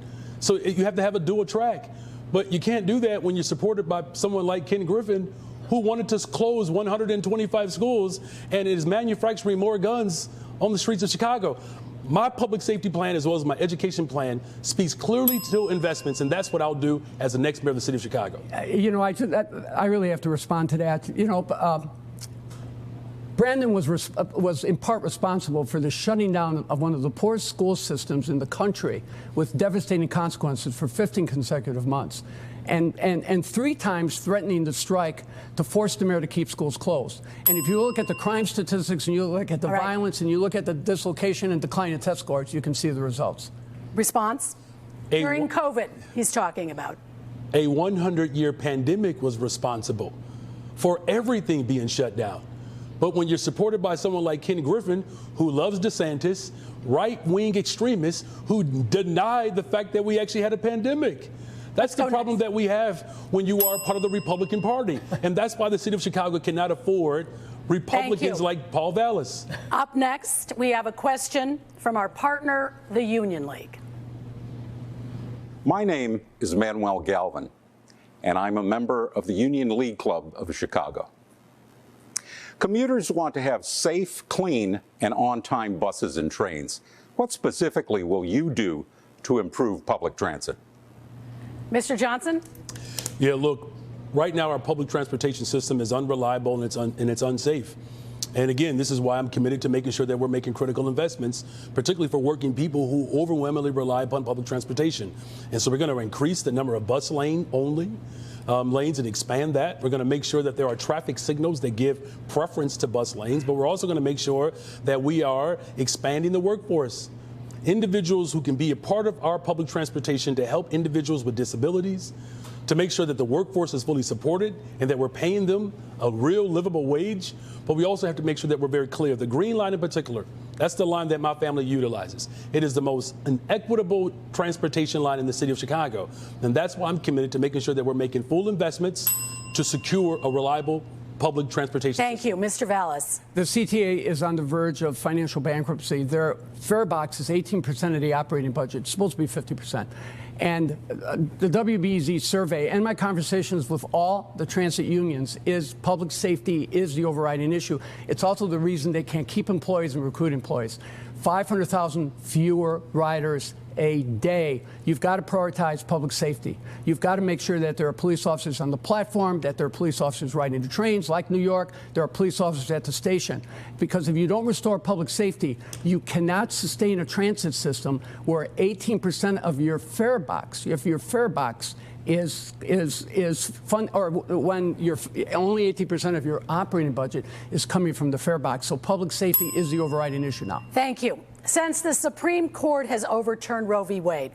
S6: So you have to have a dual track. But you can't do that when you're supported by someone like Ken Griffin, who wanted to close 125 schools and is manufacturing more guns on the streets of Chicago. My public safety plan, as well as my education plan, speaks clearly to investments, and that's what I'll do as the next mayor of the city of Chicago.
S5: You know, I really have to respond to that. You know, Brandon was in part responsible for the shutting down of one of the poorest school systems in the country with devastating consequences for 15 consecutive months. And 3 times threatening to strike to force the mayor to keep schools closed. And if you look at the crime statistics and you look at the violence and you look at the dislocation and decline in test scores, you can see the results.
S4: Response? During COVID, he's talking about.
S6: A 100-year pandemic was responsible for everything being shut down. But when you're supported by someone like Ken Griffin, who loves DeSantis, right-wing extremists who denied the fact that we actually had a pandemic. That's the problem that we have when you are part of the Republican Party. And that's why the city of Chicago cannot afford Republicans like Paul Vallas.
S4: Up next, we have a question from our partner, the Union League.
S16: My name is Manuel Galvin, and I'm a member of the Union League Club of Chicago. Commuters want to have safe, clean, and on-time buses and trains. What specifically will you do to improve public transit?
S4: Mr. Johnson?
S6: Yeah, look, right now our public transportation system is unreliable and it's unsafe. And again, this is why I'm committed to making sure that we're making critical investments, particularly for working people who overwhelmingly rely upon public transportation. And so we're going to increase the number of bus lanes and expand that. We're going to make sure that there are traffic signals that give preference to bus lanes, but we're also going to make sure that we are expanding the workforce. Individuals who can be a part of our public transportation to help individuals with disabilities, to make sure that the workforce is fully supported and that we're paying them a real livable wage. But we also have to make sure that we're very clear. The Green Line in particular, that's the line that my family utilizes. It is the most inequitable transportation line in the city of Chicago. And that's why I'm committed to making sure that we're making full investments to secure a reliable public transportation.
S4: Thank you. Mr. Vallas.
S5: The CTA is on the verge of financial bankruptcy. Their fare box is 18% of the operating budget. It's supposed to be 50%. And the WBZ survey and my conversations with all the transit unions is public safety is the overriding issue. It's also the reason they can't keep employees and recruit employees. 500,000 fewer riders a day. You've got to prioritize public safety. You've got to make sure that there are police officers on the platform, that there are police officers riding the trains, like New York. There are police officers at the station. Because if you don't restore public safety, you cannot sustain a transit system where 18% of your fare box, if your fare box is fun, or when you're only 80% of your operating budget is coming from the fare box. So public safety is the overriding issue now.
S4: Thank you. Since the Supreme Court has overturned Roe v. Wade,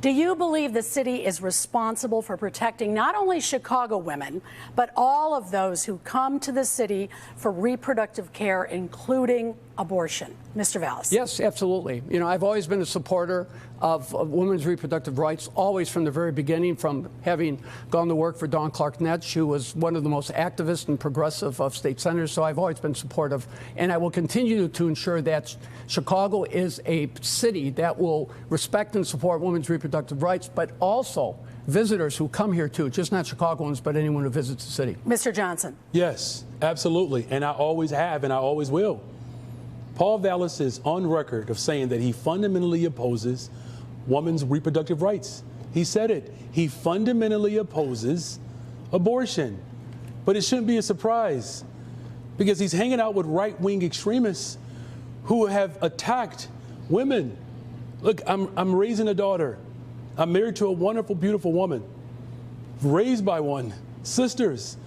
S4: do you believe the city is responsible for protecting not only Chicago women, but all of those who come to the city for reproductive care, including abortion? Mr. Vallas.
S5: Yes, absolutely. You know, I've always been a supporter of women's reproductive rights, always from the very beginning, from having gone to work for Dawn Clark-Netsch, who was one of the most activist and progressive of state senators. So I've always been supportive, and I will continue to ensure that Chicago is a city that will respect and support women's reproductive rights, but also visitors who come here too, just not Chicagoans, but anyone who visits the city.
S4: Mr. Johnson.
S6: Yes, absolutely. And I always have, and I always will. Paul Vallas is on record of saying that he fundamentally opposes women's reproductive rights. He said it. He fundamentally opposes abortion. But it shouldn't be a surprise because he's hanging out with right-wing extremists who have attacked women. Look, I'm raising a daughter. I'm married to a wonderful, beautiful woman, raised by one, sisters.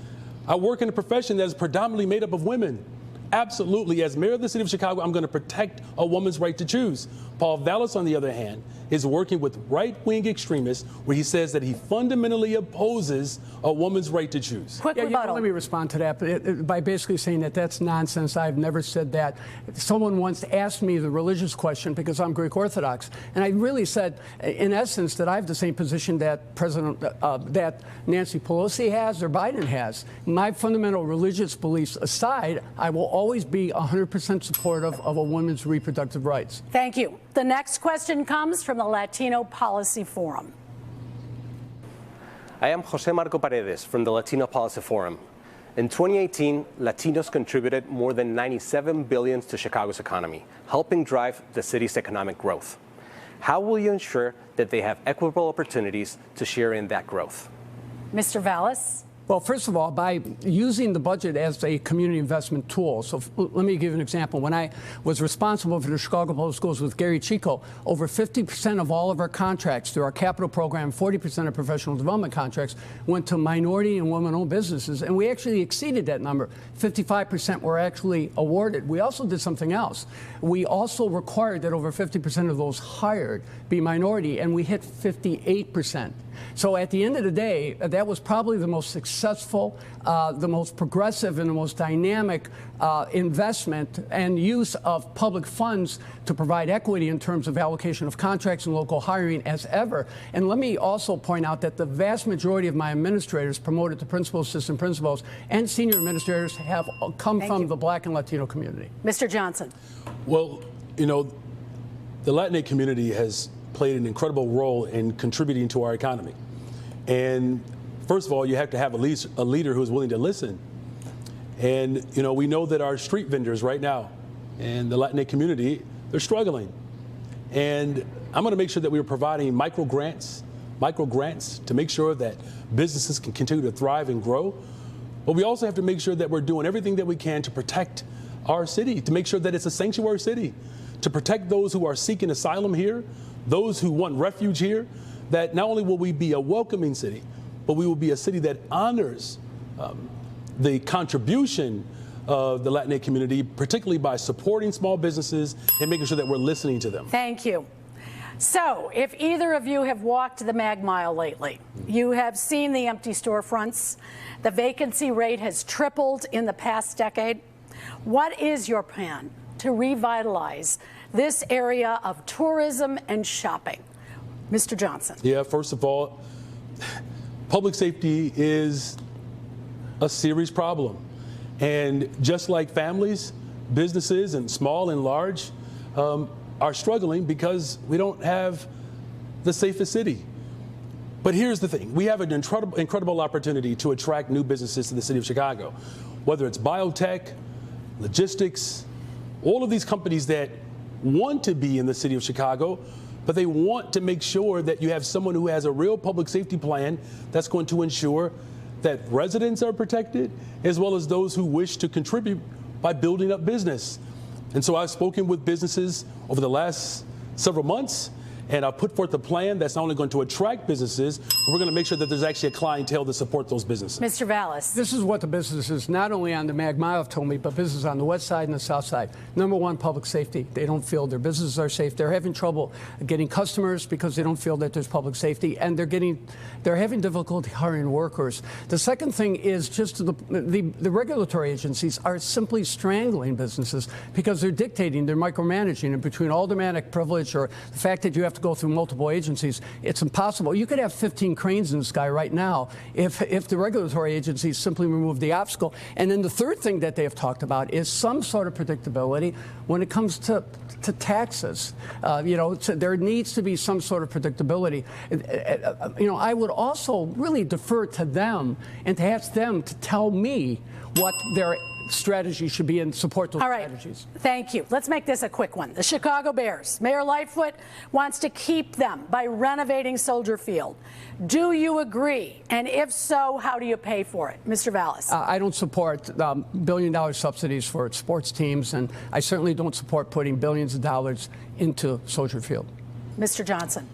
S6: I work in a profession that is predominantly made up of women. Absolutely, as mayor of the city of Chicago, I'm going to protect a woman's right to choose. Paul Vallas, on the other hand, is working with right-wing extremists where he says that he fundamentally opposes a woman's right to choose.
S4: Quick rebuttal.
S5: Let me respond to that by basically saying that that's nonsense. I've never said that. Someone once asked me the religious question because I'm Greek Orthodox, and I really said, in essence, that I have the same position that that Nancy Pelosi has or Biden has. My fundamental religious beliefs aside, I will always be 100% supportive of a woman's reproductive rights.
S4: Thank you. The next question comes from the Latino Policy Forum.
S17: I am Jose Marco Paredes from the Latino Policy Forum. In 2018, Latinos contributed more than $97 billion to Chicago's economy, helping drive the city's economic growth. How will you ensure that they have equitable opportunities to share in that growth?
S4: Mr. Vallas.
S5: Well, first of all, by using the budget as a community investment tool. So let me give you an example. When I was responsible for the Chicago Public Schools with Gary Chico, over 50% of all of our contracts through our capital program, 40% of professional development contracts went to minority and women-owned businesses. And we actually exceeded that number. 55% were actually awarded. We also did something else. We also required that over 50% of those hired be minority, and we hit 58%. So at the end of the day, that was probably the most successful, the most progressive, and the most dynamic investment and use of public funds to provide equity in terms of allocation of contracts and local hiring as ever. And let me also point out that the vast majority of my administrators promoted to principals, assistant principals, and senior administrators have come from the Black and Latino community.
S4: Mr. Johnson.
S6: Well, you know, the Latinx community has played an incredible role in contributing to our economy. And first of all, you have to have a leader who's willing to listen. And, you know, we know that our street vendors right now and the Latinx community, they're struggling. And I'm going to make sure that we are providing micro grants to make sure that businesses can continue to thrive and grow. But we also have to make sure that we're doing everything that we can to protect our city, to make sure that it's a sanctuary city, to protect those who are seeking asylum here, those who want refuge here, that not only will we be a welcoming city, but we will be a city that honors the contribution of the Latinx community, particularly by supporting small businesses and making sure that we're listening to them.
S4: Thank you. So, if either of you have walked the Mag Mile lately, you have seen the empty storefronts. The vacancy rate has tripled in the past decade. What is your plan to revitalize this area of tourism and shopping? Mr. Johnson.
S6: Yeah, first of all, public safety is a serious problem. And just like families, businesses, and small and large are struggling because we don't have the safest city. But here's the thing. We have an incredible opportunity to attract new businesses to the city of Chicago, whether it's biotech, logistics, all of these companies that want to be in the city of Chicago, but they want to make sure that you have someone who has a real public safety plan that's going to ensure that residents are protected, as well as those who wish to contribute by building up business. And so I've spoken with businesses over the last several months, and I've put forth a plan that's not only going to attract businesses, but we're going to make sure that there's actually a clientele to support those businesses.
S4: Mr. Vallas.
S5: This is what the businesses, not only on the Mag Mile, have told me, but businesses on the west side and the south side. Number one, public safety. They don't feel their businesses are safe. They're having trouble getting customers because they don't feel that there's public safety, and they're having difficulty hiring workers. The second thing is just the regulatory agencies are simply strangling businesses because they're dictating, they're micromanaging, and between aldermanic privilege or the fact that you have to go through multiple agencies, it's impossible. You could have 15 cranes in the sky right now if the regulatory agencies simply remove the obstacle. And then the third thing that they have talked about is some sort of predictability when it comes to taxes. There needs to be some sort of predictability. I would also really defer to them and to ask them to tell me what their strategy should be and support those strategies.
S4: Thank you. Let's make this a quick one. The Chicago Bears, Mayor Lightfoot wants to keep them by renovating Soldier Field. Do you agree? And if so, how do you pay for it? Mr. Vallas.
S5: I don't support billion-dollar subsidies for sports teams, and I certainly don't support putting billions of dollars into Soldier Field.
S4: Mr. Johnson.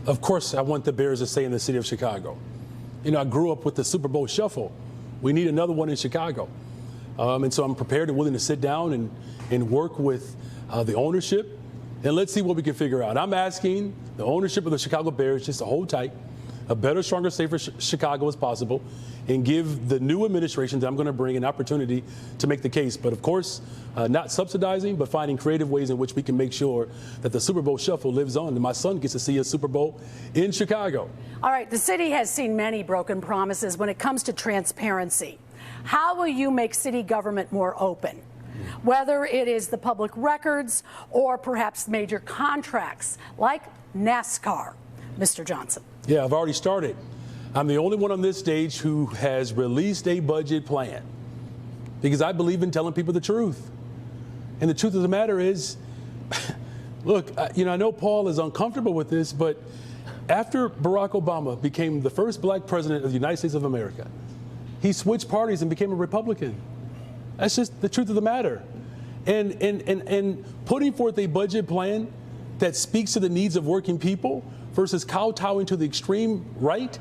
S6: Of course, I want the Bears to stay in the city of Chicago. I grew up with the Super Bowl Shuffle. We need another one in Chicago. And so I'm prepared and willing to sit down and work with the ownership, and let's see what we can figure out. I'm asking the ownership of the Chicago Bears just to hold tight, a better, stronger, safer Chicago as possible, and give the new administration that I'm going to bring an opportunity to make the case. But of course, not subsidizing, but finding creative ways in which we can make sure that the Super Bowl Shuffle lives on, and my son gets to see a Super Bowl in Chicago.
S4: All right, the city has seen many broken promises when it comes to transparency. How will you make city government more open? Whether it is the public records or perhaps major contracts like NASCAR. Mr. Johnson.
S6: Yeah, I've already started. I'm the only one on this stage who has released a budget plan because I believe in telling people the truth. And the truth of the matter is, look, I know Paul is uncomfortable with this, but after Barack Obama became the first black president of the United States of America, he switched parties and became a Republican. That's just the truth of the matter. And putting forth a budget plan that speaks to the needs of working people versus kowtowing to the extreme right,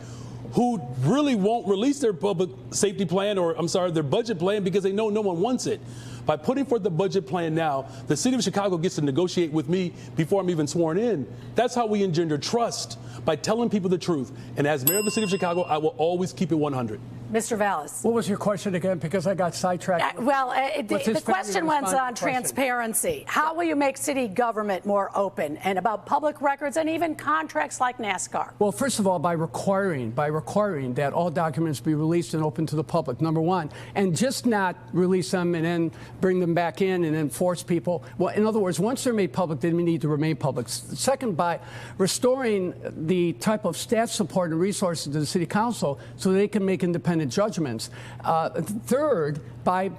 S6: who really won't release their public safety plan, or I'm sorry, their budget plan, because they know no one wants it. By putting forth the budget plan now, the city of Chicago gets to negotiate with me before I'm even sworn in. That's how we engender trust, by telling people the truth. And as mayor of the city of Chicago, I will always keep it 100.
S4: Mr. Vallas.
S5: What was your question again? Because I got sidetracked.
S4: The question was on transparency. How will you make city government more open, and about public records and even contracts like NASCAR?
S5: Well, first of all, by requiring that all documents be released and open to the public, number one, and just not release them and then bring them back in and then force people. Well, in other words, once they're made public, they need to remain public. Second, by restoring the type of staff support and resources to the city council so they can make independent judgments. Third, by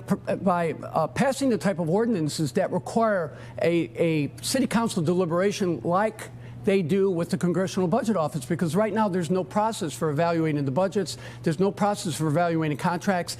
S5: passing the type of ordinances that require a city council deliberation like they do with the Congressional Budget Office, because right now there's no process for evaluating the budgets. There's no process for evaluating contracts.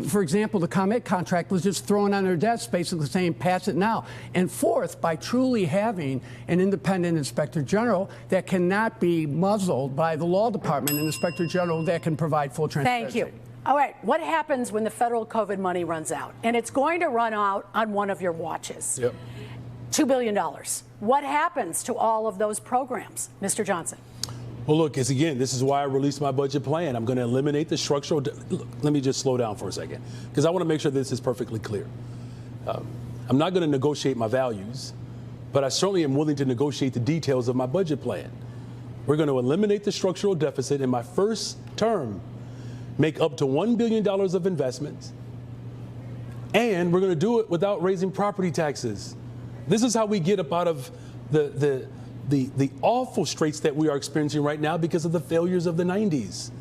S5: For example, the ComEd contract was just thrown on their desk, basically saying, pass it now. And fourth, by truly having an independent inspector general that cannot be muzzled by the law department, an inspector general that can provide full transparency.
S4: Thank you. All right, what happens when the federal COVID money runs out? And it's going to run out on one of your watches.
S6: Yep.
S4: $2 billion. What happens to all of those programs, Mr. Johnson?
S6: Well, look, again, this is why I released my budget plan. I'm going to eliminate the structural. Look, let me just slow down for a second, because I want to make sure this is perfectly clear. I'm not going to negotiate my values, but I certainly am willing to negotiate the details of my budget plan. We're going to eliminate the structural deficit in my first term, make up to $1 billion of investments, and we're going to do it without raising property taxes. This is how we get up out of the awful straits that we are experiencing right now because of the failures of the 90s.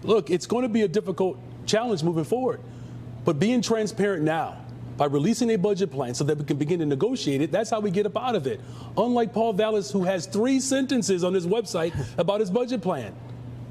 S6: Look, it's going to be a difficult challenge moving forward, but being transparent now by releasing a budget plan so that we can begin to negotiate it, that's how we get up out of it. Unlike Paul Vallas, who has 3 sentences on his website about his budget plan.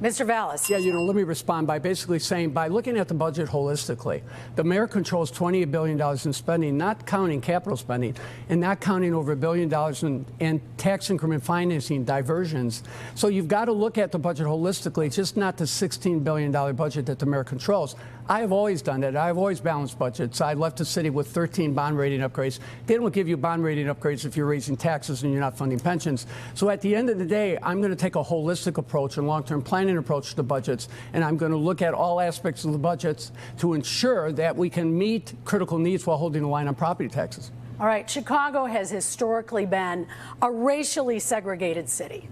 S4: Mr. Vallas.
S5: Yeah, let me respond by basically saying, by looking at the budget holistically, the mayor controls $28 billion in spending, not counting capital spending, and not counting over $1 billion in tax increment financing diversions. So you've got to look at the budget holistically, just not the $16 billion budget that the mayor controls. I have always done that. I have always balanced budgets. I left the city with 13 bond rating upgrades. They don't give you bond rating upgrades if you're raising taxes and you're not funding pensions. So at the end of the day, I'm going to take a holistic approach and long-term planning approach to the budgets, and I'm going to look at all aspects of the budgets to ensure that we can meet critical needs while holding the line on property taxes.
S4: All right, Chicago has historically been a racially segregated city.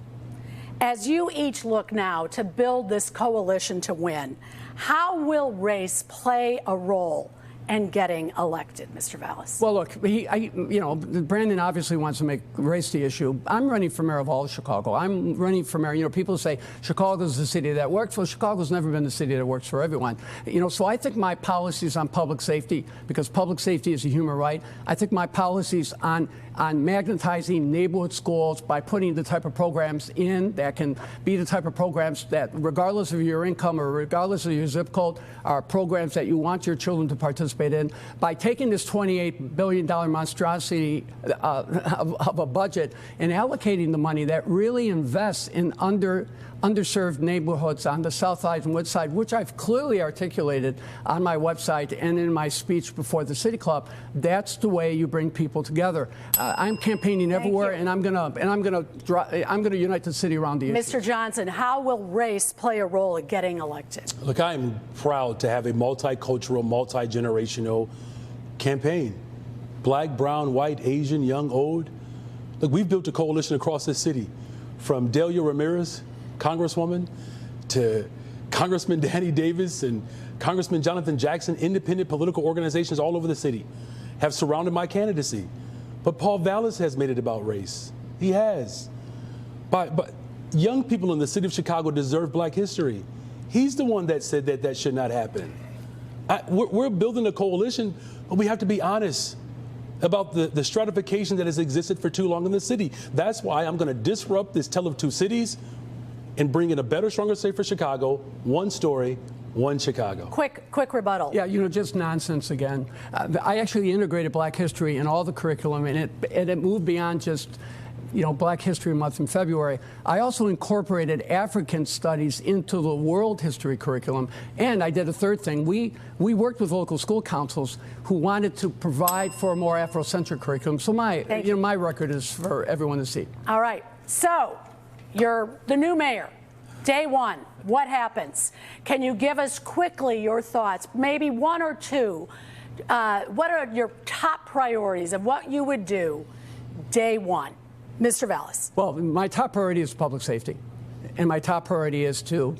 S4: As you each look now to build this coalition to win, how will race play a role in getting elected, Mr. Vallas?
S5: Well, look, Brandon obviously wants to make race the issue. I'm running for mayor of all of Chicago. I'm running for mayor. People say Chicago's the city that works. Well, Chicago's never been the city that works for everyone. So I think my policies on public safety, because public safety is a human right, I think my policies on magnetizing neighborhood schools by putting the type of programs in that can be the type of programs that, regardless of your income or regardless of your zip code, are programs that you want your children to participate in. By taking this $28 billion monstrosity of a budget and allocating the money that really invests in underserved neighborhoods on the south side and west side, which I've clearly articulated on my website and in my speech before the City Club, that's the way you bring people together. I'm campaigning everywhere, and I'm gonna unite the city around the issue.
S4: Mr. Johnson, how will race play a role in getting elected?
S6: Look, I'm proud to have a multicultural, multi-generational campaign. Black, brown, white, Asian, young, old. Look, we've built a coalition across this city, from Delia Ramirez, Congresswoman, to Congressman Danny Davis and Congressman Jonathan Jackson. Independent political organizations all over the city have surrounded my candidacy. But Paul Vallas has made it about race. He has. But young people in the city of Chicago deserve black history. He's the one that said that should not happen. We're building a coalition, but we have to be honest about the stratification that has existed for too long in the city. That's why I'm going to disrupt this tale of two cities and bring in a better, stronger, safer Chicago, one story, One Chicago.
S4: Quick rebuttal.
S5: Yeah, just nonsense again. I actually integrated Black history in all the curriculum, and it moved beyond just Black History Month in February. I also incorporated African studies into the world history curriculum, and I did a third thing. We worked with local school councils who wanted to provide for a more Afrocentric curriculum. So my record is for everyone to see.
S4: All right. So you're the new mayor. Day one, what happens? Can you give us quickly your thoughts, maybe one or two? What are your top priorities of what you would do day one? Mr. Vallas.
S5: Well, my top priority is public safety, and my top priority is to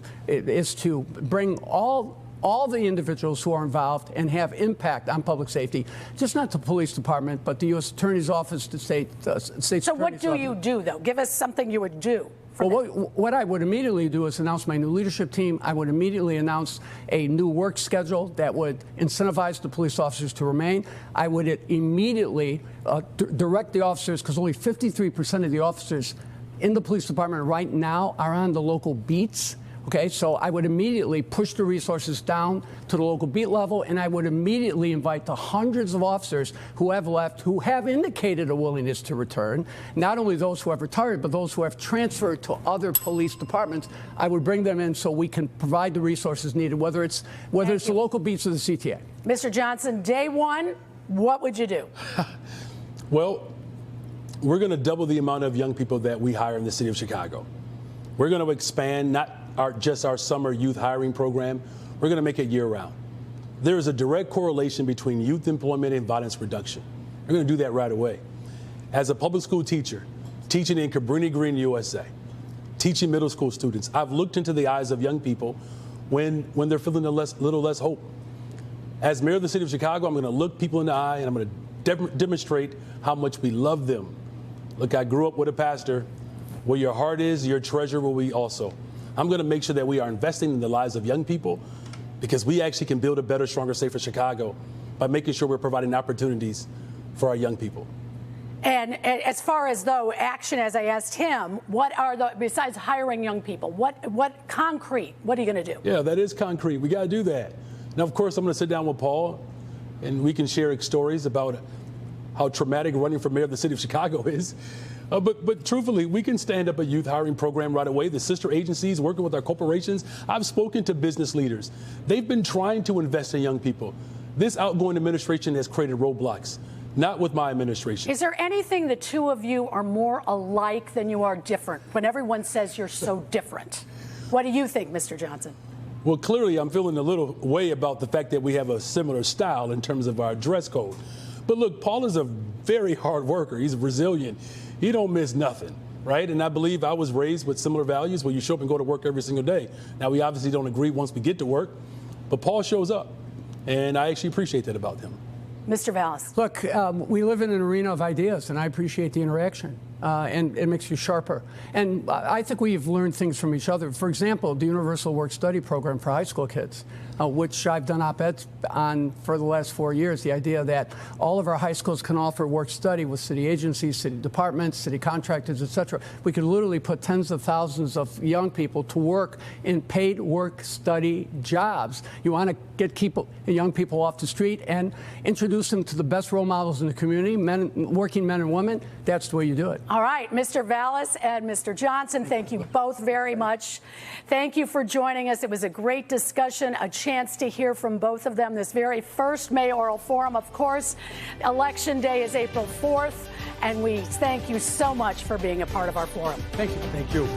S5: bring all the individuals who are involved and have impact on public safety, just not the police department, but the U.S. Attorney's Office, the state
S4: So what do you do, though? Give us something you would do.
S5: Well, what I would immediately do is announce my new leadership team. I would immediately announce a new work schedule that would incentivize the police officers to remain. I would immediately direct the officers, because only 53% of the officers in the police department right now are on the local beats. Okay, so I would immediately push the resources down to the local beat level, and I would immediately invite the hundreds of officers who have left, who have indicated a willingness to return, not only those who have retired, but those who have transferred to other police departments. I would bring them in so we can provide the resources needed, whether it's the local beats or the CTA.
S4: Mr. Johnson, day one, what would you do?
S6: Well, we're going to double the amount of young people that we hire in the city of Chicago. We're going to expand not just our summer youth hiring program. We're going to make it year-round. There is a direct correlation between youth employment and violence reduction. We're going to do that right away. As a public school teacher, teaching in Cabrini Green, USA, teaching middle school students, I've looked into the eyes of young people when they're feeling a little less hope. As mayor of the city of Chicago, I'm going to look people in the eye and I'm going to demonstrate how much we love them. Look, I grew up with a pastor. Where your heart is, your treasure will be also. I'm going to make sure that we are investing in the lives of young people, because we actually can build a better, stronger, safer Chicago by making sure we're providing opportunities for our young people.
S4: And as far as, though, action, as I asked him, what are besides hiring young people, what concrete, what are you going to do?
S6: Yeah, that is concrete. We got to do that. Now, of course, I'm going to sit down with Paul, and we can share stories about how traumatic running for mayor of the city of Chicago is. But truthfully, we can stand up a youth hiring program right away. The sister agencies working with our corporations. I've spoken to business leaders. They've been trying to invest in young people. This outgoing administration has created roadblocks, not with my administration.
S4: Is there anything the two of you are more alike than you are different, when everyone says you're so different? What do you think, Mr. Johnson?
S6: Well, clearly, I'm feeling a little way about the fact that we have a similar style in terms of our dress code. But look, Paul is a very hard worker. He's resilient. He don't miss nothing, right? And I believe I was raised with similar values where you show up and go to work every single day. Now, we obviously don't agree once we get to work, but Paul shows up, and I actually appreciate that about him.
S4: Mr. Vallas.
S5: Look, we live in an arena of ideas, and I appreciate the interaction, and it makes you sharper. And I think we've learned things from each other. For example, the Universal Work Study Program for high school kids, which I've done op-eds on for the last 4 years, the idea that all of our high schools can offer work study with city agencies, city departments, city contractors, et cetera. We could literally put tens of thousands of young people to work in paid work study jobs. You want to get young people off the street and introduce them to the best role models in the community, working men and women. That's the way you do it.
S4: All right, Mr. Vallas and Mr. Johnson, thank you both very much. Thank you for joining us. It was a great discussion, a chance to hear from both of them this very first mayoral forum. Of course, Election Day is April 4th, and we thank you so much for being a part of our forum.
S5: Thank you. Thank you.